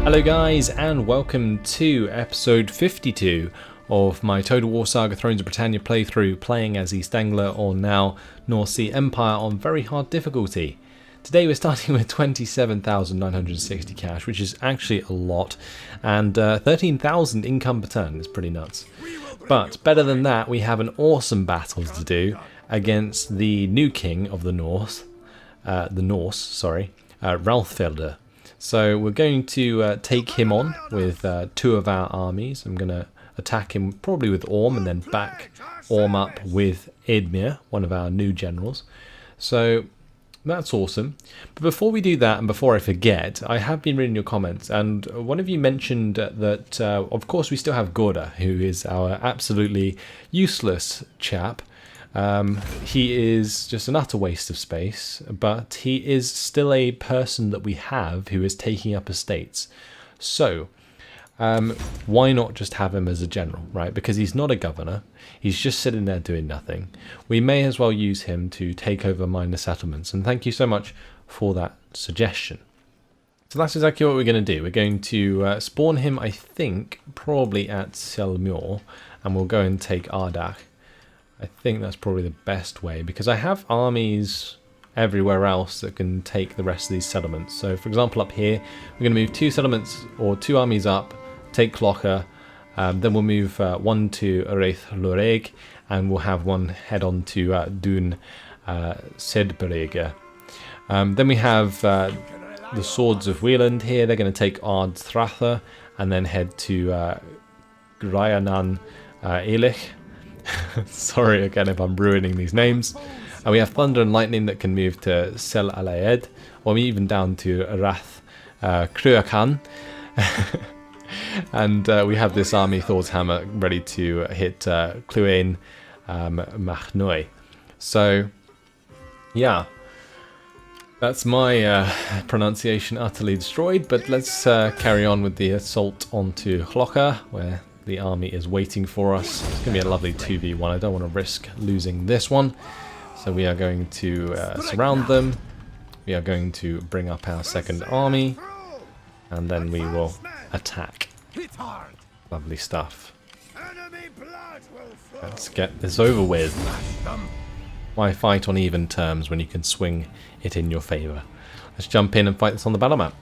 Hello guys, and welcome to episode 52 of my Total War Saga Thrones of Britannia playthrough, playing as East Engle, or now North Sea Empire, on very hard difficulty. Today we're starting with 27,960 cash, which is actually a lot, and 13,000 income per turn. It's pretty nuts. But better than that, we have an awesome battle to do against the new king of the North, Ralfhilder. So we're going to take him on with two of our armies. I'm going to attack him probably with Orm and then back Orm up with Edmure, one of our new generals. So that's awesome. But before we do that, and before I forget, I have been reading your comments, and one of you mentioned that of course we still have Gorda, who is our absolutely useless chap. He is just an utter waste of space, but he is still a person that we have who is taking up estates. So, why not just have him as a general, right? Because he's not a governor, he's just sitting there doing nothing. We may as well use him to take over minor settlements, and thank you so much for that suggestion. So that's exactly what we're going to do. We're going to spawn him, I think, probably at Selmur, and we'll go and take Ardach. I think that's probably the best way, because I have armies everywhere else that can take the rest of these settlements. So for example, up here we're going to move two settlements, or two armies up, take Clocher, then we'll move one to Wraith Loreg, and we'll have one head on to Dun Sedberege. Then we have the Swords of Wieland here. They're going to take Ard Thratha and then head to Gryanan Elich. Sorry again if I'm ruining these names. And we have Thunder and Lightning that can move to Sel Alaed, or even down to Rath Kruakan. And we have this army, Thor's Hammer, ready to hit Cluain Machnoi. So, yeah. That's my pronunciation utterly destroyed, but let's carry on with the assault onto Clocher, where the army is waiting for us. It's going to be a lovely 2v1. I don't want to risk losing this one. So we are going to surround them. We are going to bring up our second army. And then we will attack. Lovely stuff. Let's get this over with. Why fight on even terms when you can swing it in your favour? Let's jump in and fight this on the battle map.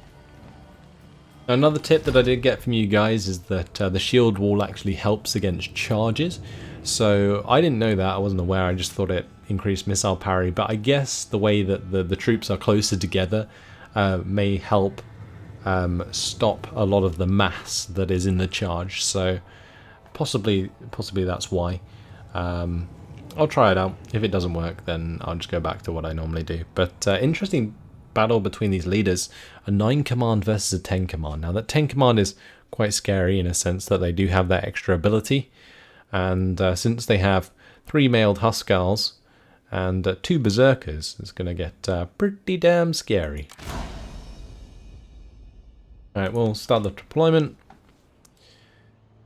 Another tip that I did get from you guys is that the shield wall actually helps against charges. So I didn't know that, I wasn't aware, I just thought it increased missile parry, but I guess the way that the troops are closer together may help stop a lot of the mass that is in the charge. So possibly that's why. I'll try it out. If it doesn't work, then I'll just go back to what I normally do. But interesting battle between these leaders, a 9 command versus a 10 command. Now that 10 command is quite scary in a sense that they do have that extra ability, and since they have 3 mailed Huskarls and 2 berserkers, it's going to get pretty damn scary. Alright, we'll start the deployment,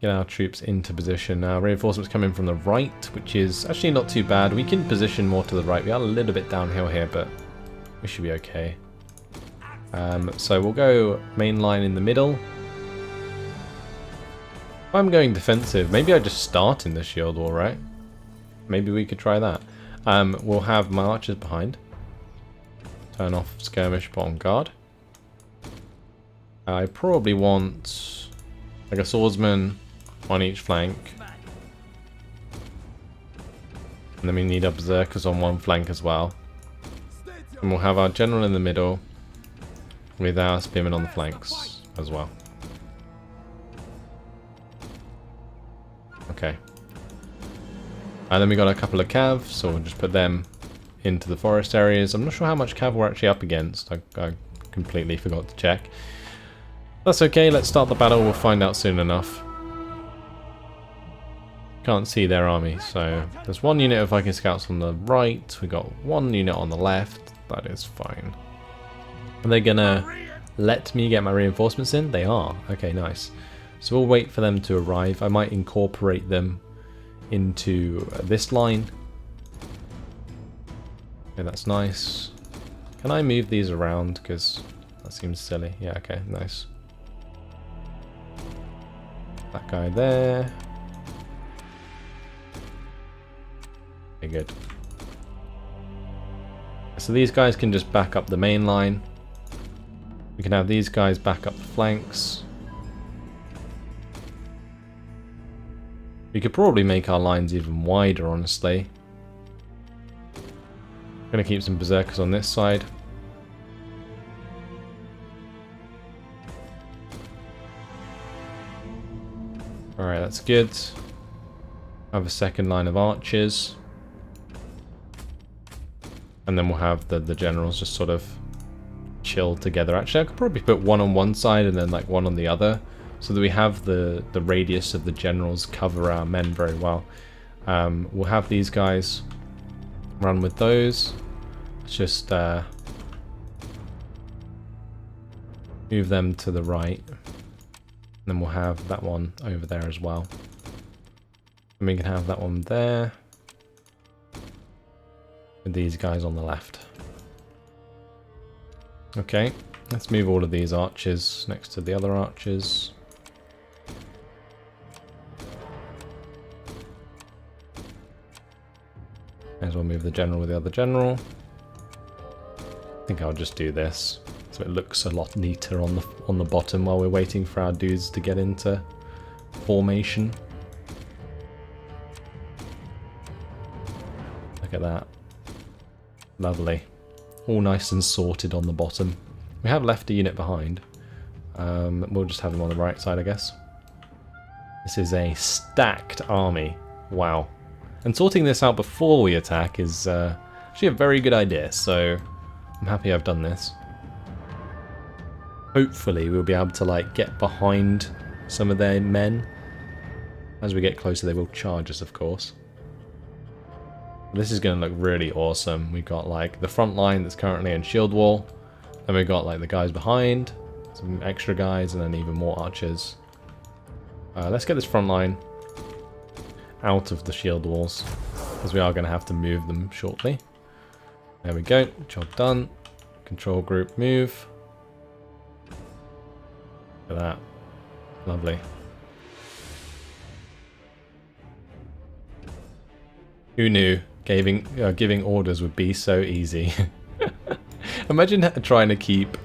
get our troops into position. Now reinforcements come in from the right, which is actually not too bad. We can position more to the right. We are a little bit downhill here, but we should be okay. So we'll go main line in the middle. If I'm going defensive, maybe I just start in the shield wall, right? Maybe we could try that. We'll have my archers behind. Turn off skirmish, put on guard. I probably want like a swordsman on each flank. And then we need our berserkers on one flank as well. And we'll have our general in the middle with our spearmen on the flanks as well. Okay. And then we got a couple of cav, so we'll just put them into the forest areas. I'm not sure how much cav we're actually up against. I completely forgot to check. That's okay, let's start the battle, we'll find out soon enough. Can't see their army, so there's one unit of Viking scouts on the right, we got one unit on the left. That is fine. Are they gonna let me get my reinforcements in? They are. Okay, nice. So we'll wait for them to arrive. I might incorporate them into this line. Okay, that's nice. Can I move these around? Because that seems silly. Yeah, okay, nice. That guy there. Okay, good. So these guys can just back up the main line. We can have these guys back up the flanks. We could probably make our lines even wider, honestly. I'm gonna keep some berserkers on this side. Alright, that's good. Have a second line of archers. And then we'll have the generals just sort of chill together. Actually, I could probably put one on one side and then like one on the other, so that we have the radius of the generals cover our men very well. We'll have these guys run with those. Let's just move them to the right. And then we'll have that one over there as well. And we can have that one there. With these guys on the left. Okay, let's move all of these archers next to the other archers. May as well move the general with the other general. I think I'll just do this, so it looks a lot neater on the bottom while we're waiting for our dudes to get into formation. Look at that. Lovely. All nice and sorted on the bottom. We have left a unit behind. We'll just have them on the right side, I guess. This is a stacked army. Wow. And sorting this out before we attack is actually a very good idea, so I'm happy I've done this. Hopefully we'll be able to like get behind some of their men. As we get closer they will charge us, of course. This is going to look really awesome. We've got like the front line that's currently in shield wall. Then we've got like the guys behind, some extra guys, and then even more archers. Let's get this front line out of the shield walls, because we are going to have to move them shortly. There we go. Job done. Control group move. Look at that. Lovely. Who knew giving orders would be so easy? Imagine trying to keep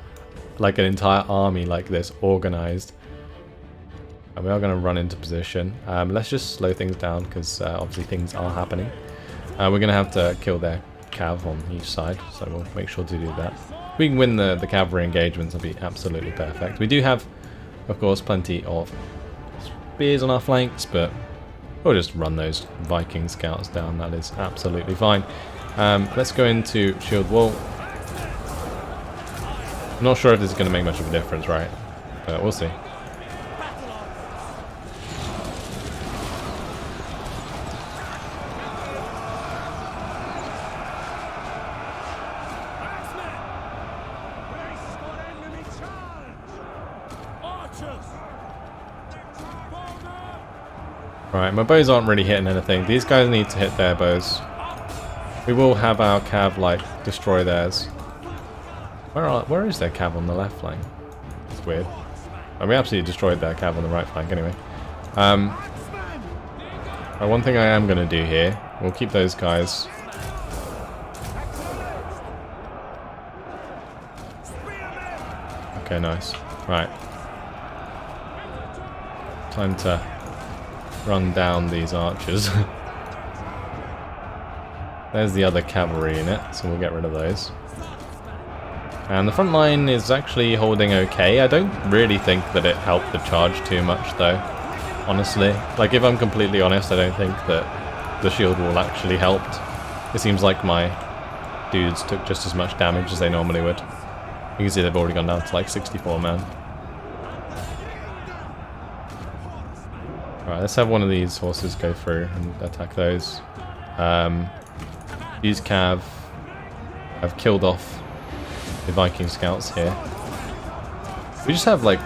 like an entire army like this organized. And we are going to run into position. Let's just slow things down, because obviously things are happening. We're going to have to kill their cav on each side, so we'll make sure to do that. If we can win the cavalry engagements, that'll be absolutely perfect. We do have, of course, plenty of spears on our flanks, but we'll just run those Viking scouts down. That is absolutely fine. Let's go into shield wall. I'm not sure if this is going to make much of a difference, right? But we'll see. Right, my bows aren't really hitting anything. These guys need to hit their bows. We will have our cav like destroy theirs. Where is their cav on the left flank? It's weird. And we absolutely destroyed their cav on the right flank anyway. One thing I am going to do here, we'll keep those guys. Okay, nice. Right. Time to run down these archers. There's the other cavalry unit, so we'll get rid of those. And the front line is actually holding okay. I don't really think that it helped the charge too much, though. Honestly. Like, if I'm completely honest, I don't think that the shield wall actually helped. It seems like my dudes took just as much damage as they normally would. You can see they've already gone down to like 64 man. Alright, let's have one of these horses go through and attack those. These cav have killed off the Viking scouts here. We just have like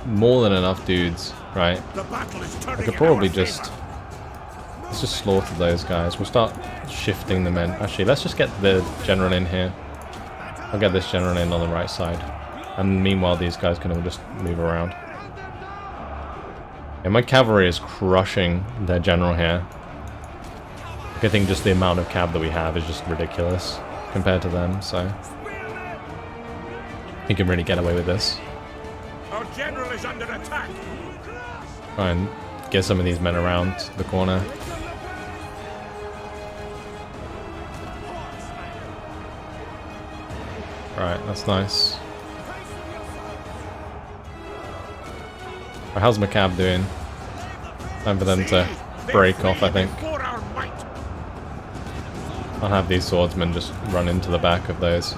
more than enough dudes, right? I could probably just... let's just slaughter those guys. We'll start shifting the men. Actually, let's just get the general in here. I'll get this general in on the right side. And meanwhile, these guys can all just move around. And my cavalry is crushing their general here. I think just the amount of cav that we have is just ridiculous compared to them, so he can really get away with this. Our general is under attack. Try and get some of these men around the corner. Right, that's nice. Right, how's Macab doing? Time for them to break off, I think. I'll have these swordsmen just run into the back of those.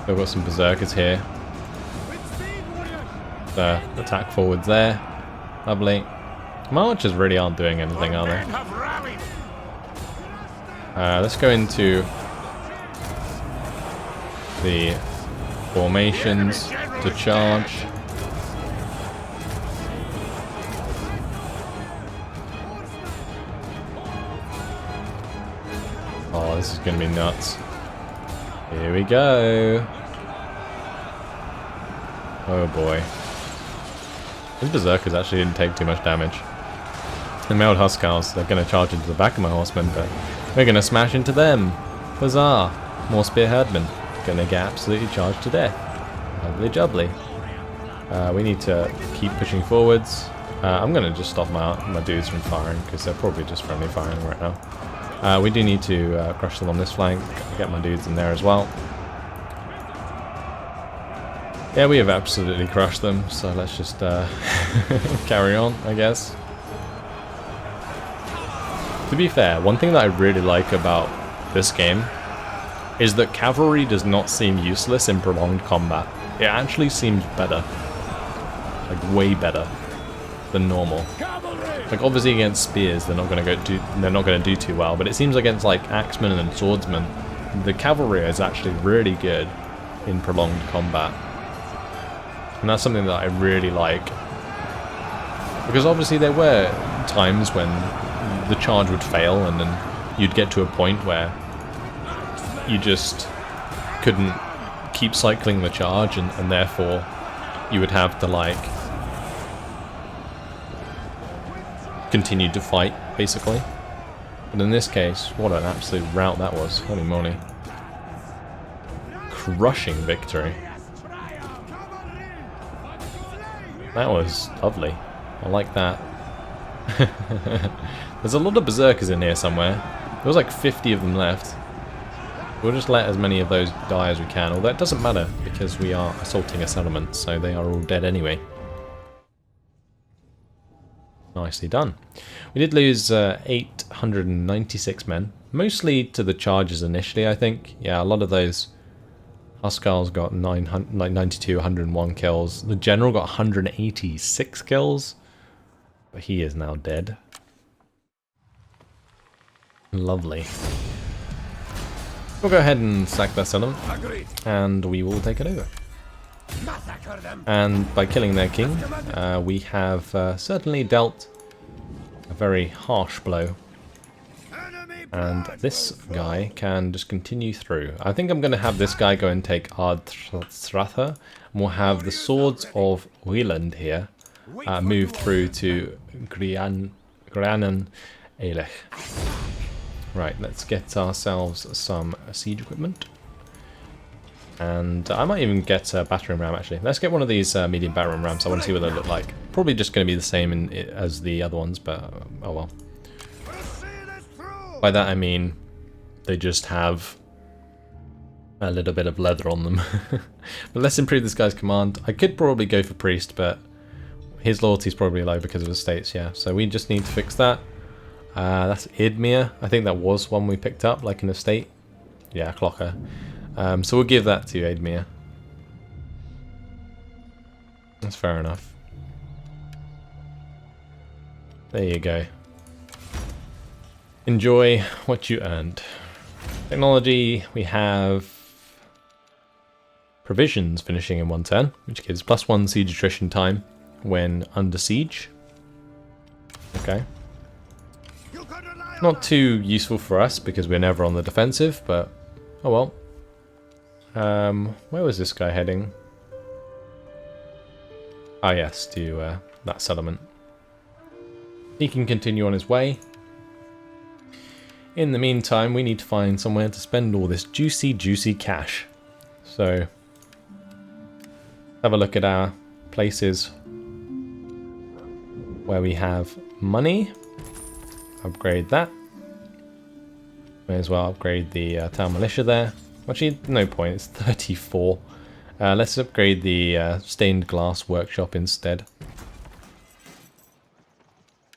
We've got some berserkers here. The attack forwards there. Lovely. My archers really aren't doing anything, are they? Let's go into the formations to charge. Oh, this is going to be nuts. Here we go. Oh boy. These berserkers actually didn't take too much damage. The mailed Huskars, they're going to charge into the back of my horsemen, but we're going to smash into them. Huzzah! More spearheadmen. Going to get absolutely charged to death. Lovely jubbly. We need to keep pushing forwards. I'm going to just stop my dudes from firing, because they're probably just friendly firing right now. We do need to crush them on this flank. Get my dudes in there as well. Yeah, we have absolutely crushed them, so let's just carry on, I guess. To be fair, one thing that I really like about this game is that cavalry does not seem useless in prolonged combat. It actually seems better. Like, way better than normal. Like, obviously against spears they're not gonna do too well, but it seems against like axemen and swordsmen, the cavalry is actually really good in prolonged combat. And that's something that I really like. Because obviously there were times when the charge would fail and then you'd get to a point where you just couldn't keep cycling the charge and therefore you would have to like continue to fight basically. But in this case, what an absolute rout that was. Holy moly. Crushing victory. That was lovely. I like that. There's a lot of berserkers in here somewhere. There was like 50 of them left. We'll just let as many of those die as we can, although it doesn't matter because we are assaulting a settlement, so they are all dead anyway. Nicely done. We did lose 896 men, mostly to the charges initially, I think. Yeah, a lot of those Huskars got 92, 101 kills. The general got 186 kills, but he is now dead. Lovely. We'll go ahead and sack that settlement, and we will take it over. And by killing their king, we have certainly dealt a very harsh blow. And this guy can just continue through. I think I'm going to have this guy go and take Ardstratha, and we'll have the Swords of Wieland here move through to Grianan Eilech. Right, let's get ourselves some siege equipment. And I might even get a battering ram, actually. Let's get one of these medium battering rams. I want to see what they look like. Probably just going to be the same as the other ones, but oh well. By that I mean they just have a little bit of leather on them. But let's improve this guy's command. I could probably go for priest, but his loyalty is probably low because of his states, yeah. So we just need to fix that. That's Idmir. I think that was one we picked up, like an estate. Yeah, Clocker. So we'll give that to Idmir. That's fair enough. There you go. Enjoy what you earned. Technology, we have provisions finishing in 1 turn, which gives +1 siege attrition time when under siege. Okay. Not too useful for us because we're never on the defensive, but oh well. Where was this guy heading? Ah yes, to that settlement. He can continue on his way. In the meantime, we need to find somewhere to spend all this juicy, juicy cash. So, have a look at our places where we have money. Upgrade that. May as well upgrade the town militia there. Actually, no point, it's 34. Let's upgrade the stained glass workshop instead.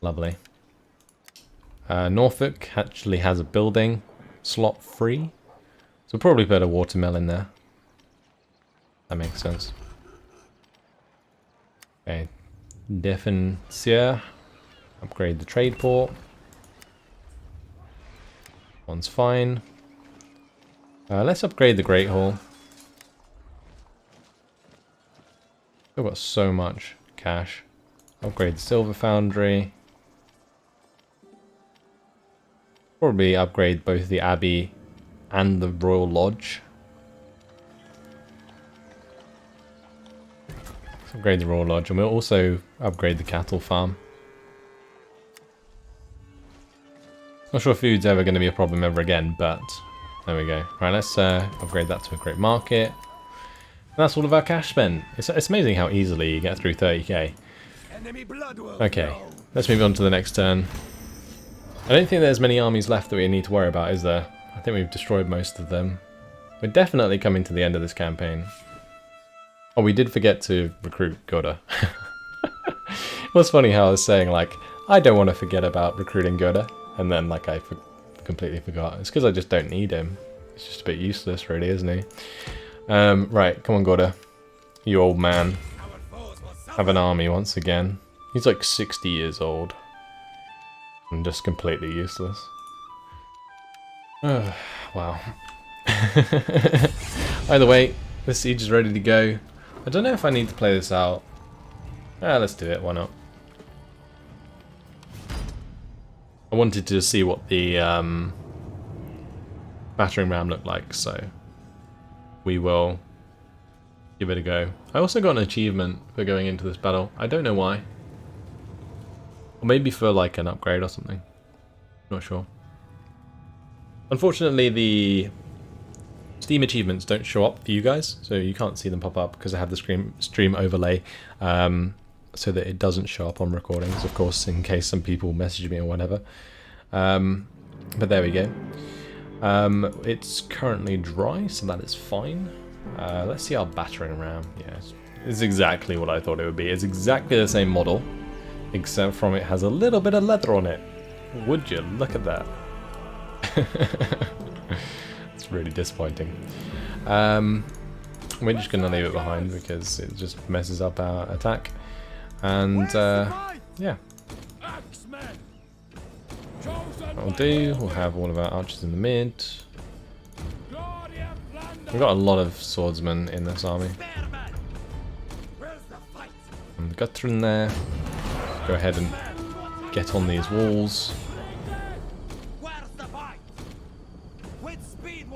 Lovely. Norfolk actually has a building slot free. So we'll probably put a watermill in there. That makes sense. Okay. Defensier. Upgrade the trade port. One's fine. Let's upgrade the Great Hall. We've got so much cash. Upgrade the Silver Foundry. Probably upgrade both the Abbey and the Royal Lodge. Let's upgrade the Royal Lodge, and we'll also upgrade the cattle farm. Not sure food's ever going to be a problem ever again, but there we go. Right, let's upgrade that to a great market. And that's all of our cash spent. It's amazing how easily you get through 30k. Okay, let's move on to the next turn. I don't think there's many armies left that we need to worry about, is there? I think we've destroyed most of them. We're definitely coming to the end of this campaign. Oh, we did forget to recruit Goda. It was funny how I was saying, like, I don't want to forget about recruiting Goda. And then, like, I completely forgot. It's because I just don't need him. It's just a bit useless, really, isn't he? Right, come on, Goda. You old man. Have an army once again. He's like 60 years old. And just completely useless. Wow. Either way, the siege is ready to go. I don't know if I need to play this out. Let's do it, why not? I wanted to see what the battering ram looked like, so we will give it a go. I also got an achievement for going into this battle. I don't know why. Or maybe for like an upgrade or something. Not sure. Unfortunately, the Steam achievements don't show up for you guys, so you can't see them pop up because I have the stream overlay. So that it doesn't show up on recordings, of course, in case some people message me or whatever. But there we go. It's currently dry, so that is fine. Let's see our battering ram. Yeah, it's exactly what I thought it would be. It's exactly the same model, except from it has a little bit of leather on it. Would you? Look at that. It's really disappointing. We're just going to leave it behind because it just messes up our attack. And, yeah. That'll do. We'll have all of our archers in the mid. We've got a lot of swordsmen in this army. And Guthrum there. Go ahead and get on these walls.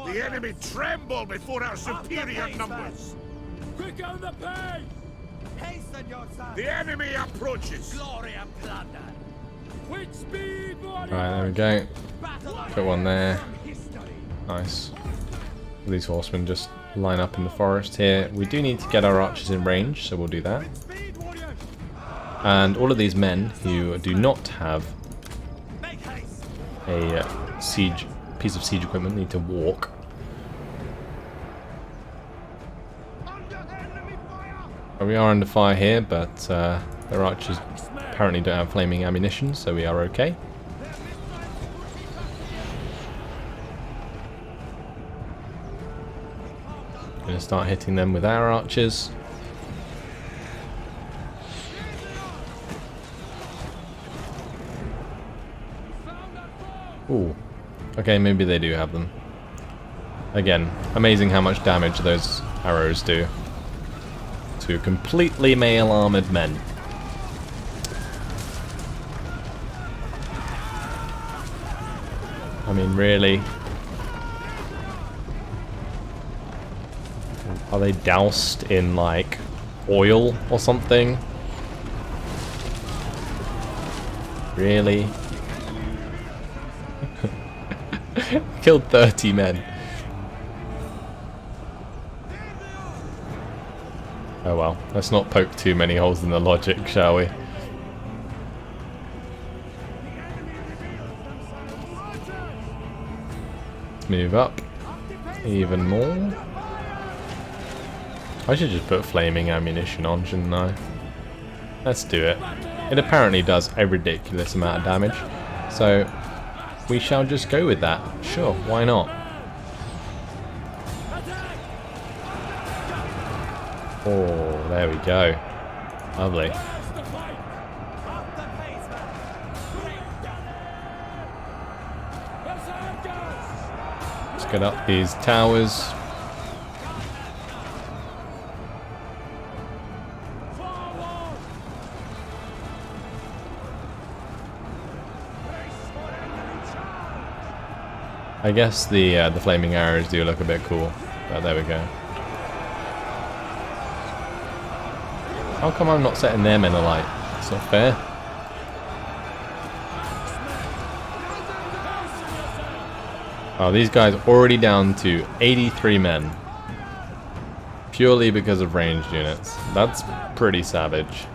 The enemy tremble before our superior numbers. Quick on the pace! The enemy approaches. With speed, Right, there we go. Put one there. Nice. These horsemen just line up in the forest here. We do need to get our archers in range, so we'll do that. And all of these men who do not have a piece of siege equipment need to walk. We are under fire here, but their archers apparently don't have flaming ammunition, so we are okay. Gonna start hitting them with our archers. Ooh. Okay, maybe they do have them. Again, amazing how much damage those arrows do to completely male armored men. I mean, really? Are they doused in, like, oil or something? Really? Killed 30 men. Oh well, let's not poke too many holes in the logic, shall we? Let's move up even more. I should just put flaming ammunition on, shouldn't I? Let's do it. It apparently does a ridiculous amount of damage, so we shall just go with that. Sure, why not? Oh, there we go. Lovely. Let's get up these towers. I guess the flaming arrows do look a bit cool, but there we go. How come I'm not setting their men alight? It's not fair. Oh, these guys already down to 83 men. Purely because of ranged units. That's pretty savage.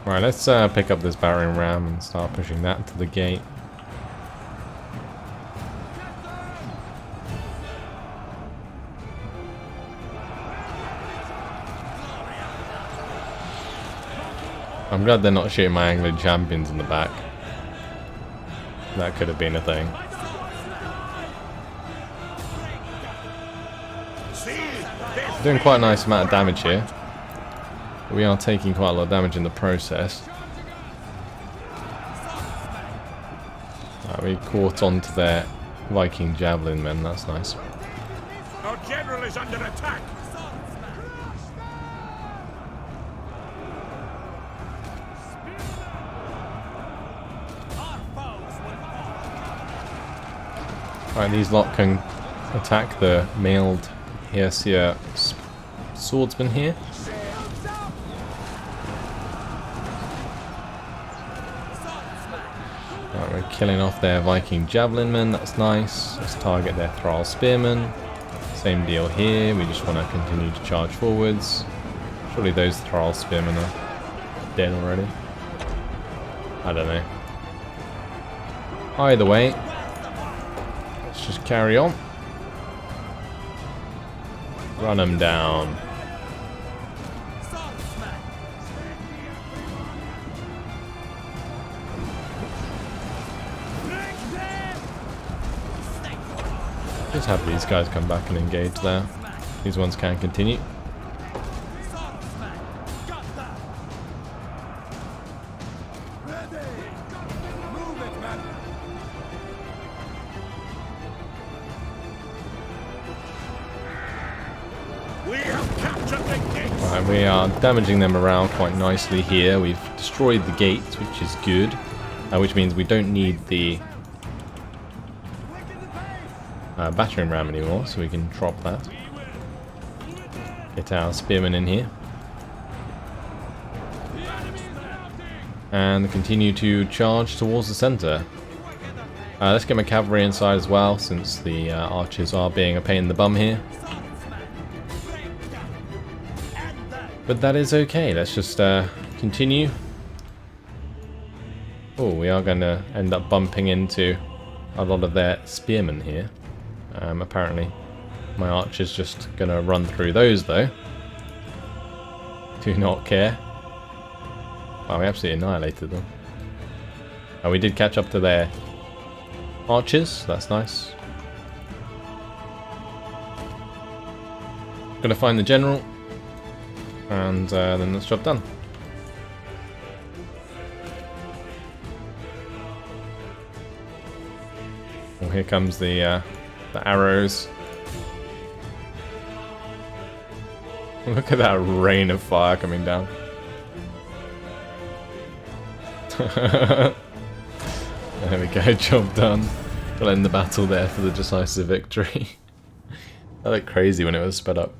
Right, let's pick up this battering ram and start pushing that to the gate. I'm glad they're not shooting my Anglian champions in the back. That could have been a thing. Doing quite a nice amount of damage here. We are taking quite a lot of damage in the process. We caught on to their Viking javelin men, that's nice. Our general is under attack. Right, these lot can attack the mailed Hersier swordsman here. Right, we're killing off their Viking javelin men, that's nice. Let's target their thrall spearmen. Same deal here, we just want to continue to charge forwards. Surely those thrall spearmen are dead already. I don't know. Either way, let's just carry on. Run them down. Just have these guys come back and engage there. These ones can continue. Right, we are damaging them around quite nicely here. We've destroyed the gates, which is good. Which means we don't need the battering ram anymore, so we can drop that. Get our spearmen in here. And continue to charge towards the centre. Let's get my cavalry inside as well, since the archers are being a pain in the bum here. But that is okay, let's just continue. Oh, we are going to end up bumping into a lot of their spearmen here. Apparently my archer's just going to run through those though. Do not care. Wow, we absolutely annihilated them. And we did catch up to their archers, that's nice. Gonna find the general, and then that's job done. Well, here comes the arrows. Look at that rain of fire coming down. There we go, job done. We'll end the battle there for the decisive victory. That looked crazy when it was sped up.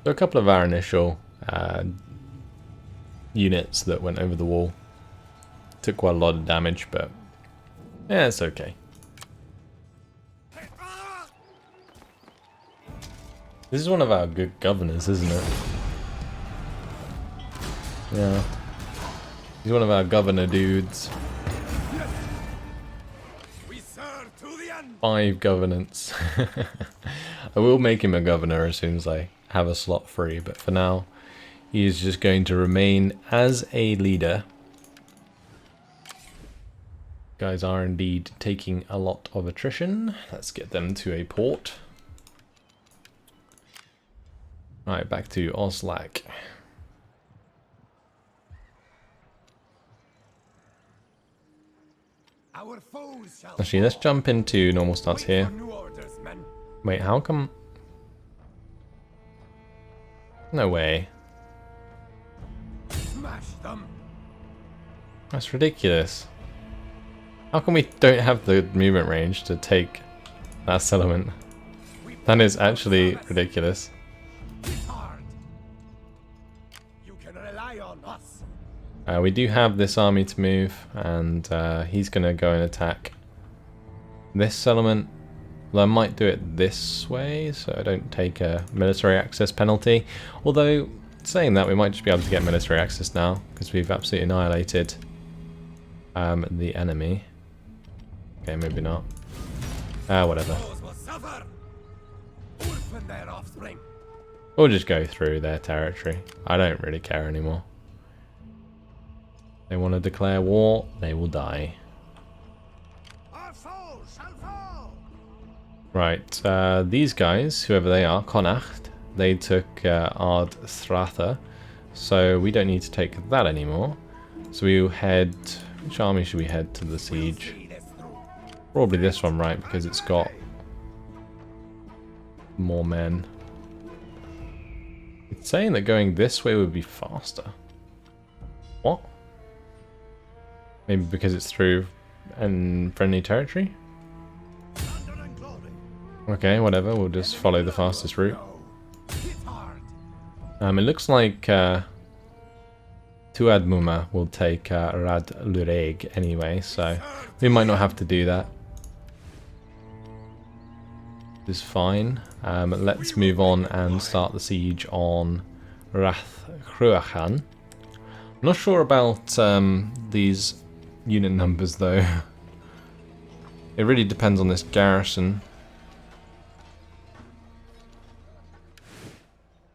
So a couple of our initial units that went over the wall. Took quite a lot of damage, but yeah, it's okay. This is one of our good governors, isn't it? Yeah. He's one of our governor dudes. 5 governance. I will make him a governor as soon as I have a slot free, but for now, he is just going to remain as a leader. Guys are indeed taking a lot of attrition. Let's get them to a port. Right, back to Oslak. Actually, let's jump into normal stats here. Wait, how come? No way. That's ridiculous. How come we don't have the movement range to take that settlement? That is actually ridiculous. We do have this army to move, and he's going to go and attack this settlement. Well, I might do it this way, so I don't take a military access penalty. Although, saying that, we might just be able to get military access now, because we've absolutely annihilated the enemy. Okay, maybe not. Whatever. We'll just go through their territory. I don't really care anymore. They want to declare war, they will die. Right, these guys, whoever they are, Connacht, they took Ard Stratha, so we don't need to take that anymore. So we will head... Which army should we head to the siege? Probably this one, right, because it's got more men. It's saying that going this way would be faster. What? Maybe because it's through friendly territory? Okay, whatever, we'll just follow the fastest route. It looks like Tuad Muma will take Rad Lureg anyway, so we might not have to do that. This is fine. Let's move on and start the siege on Rath Cruachan. I'm not sure about these unit numbers though. It really depends on this garrison.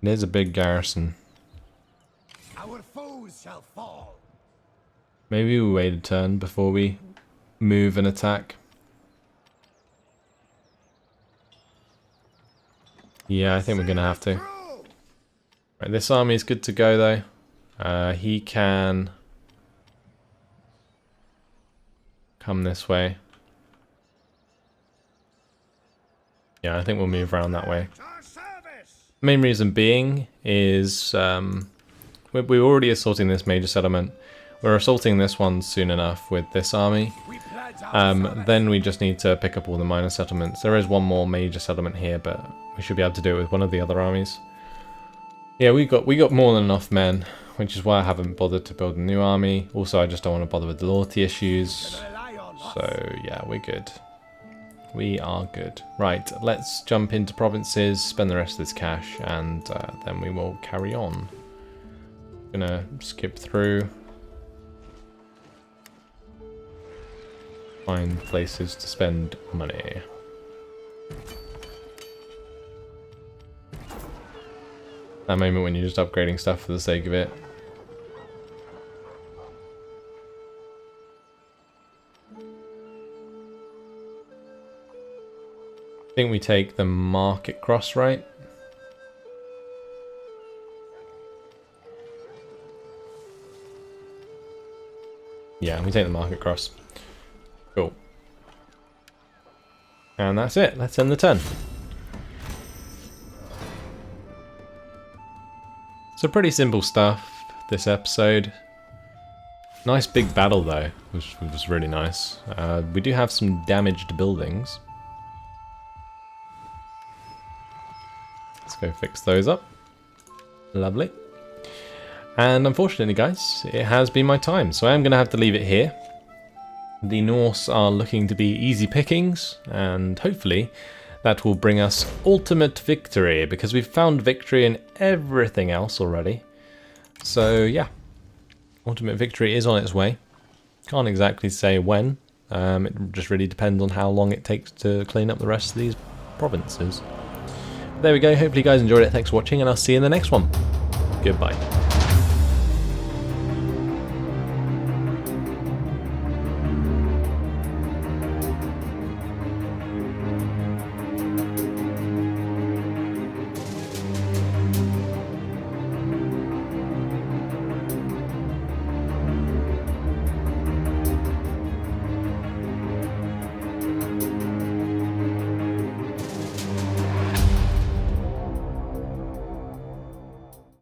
It is a big garrison. Our foes shall fall. Maybe we wait a turn before we move and attack. Yeah, I think we're gonna have to. Right, this army is good to go though. He can come this way. Yeah, I think we'll move around that way. Main reason being is we're already assaulting this major settlement. We're assaulting this one soon enough with this army. Then we just need to pick up all the minor settlements. There is one more major settlement here, but we should be able to do it with one of the other armies. Yeah, we got more than enough men, which is why I haven't bothered to build a new army. Also, I just don't want to bother with the loyalty issues. So yeah, we're good. We are good. Right, let's jump into provinces, spend the rest of this cash, and then we will carry on. Gonna skip through. Find places to spend money. That moment when you're just upgrading stuff for the sake of it. I think we take the market cross, right? Yeah, we take the market cross. Cool. And that's it. Let's end the turn. So pretty simple stuff this episode. Nice big battle though, which was really nice. We do have some damaged buildings. Let's go fix those up. Lovely. And unfortunately guys, it has been my time, so I am going to have to leave it here. The Norse are looking to be easy pickings, and hopefully that will bring us ultimate victory, because we've found victory in everything else already. So yeah, ultimate victory is on its way. Can't exactly say when, it just really depends on how long it takes to clean up the rest of these provinces. There we go, hopefully you guys enjoyed it, thanks for watching, and I'll see you in the next one. Goodbye.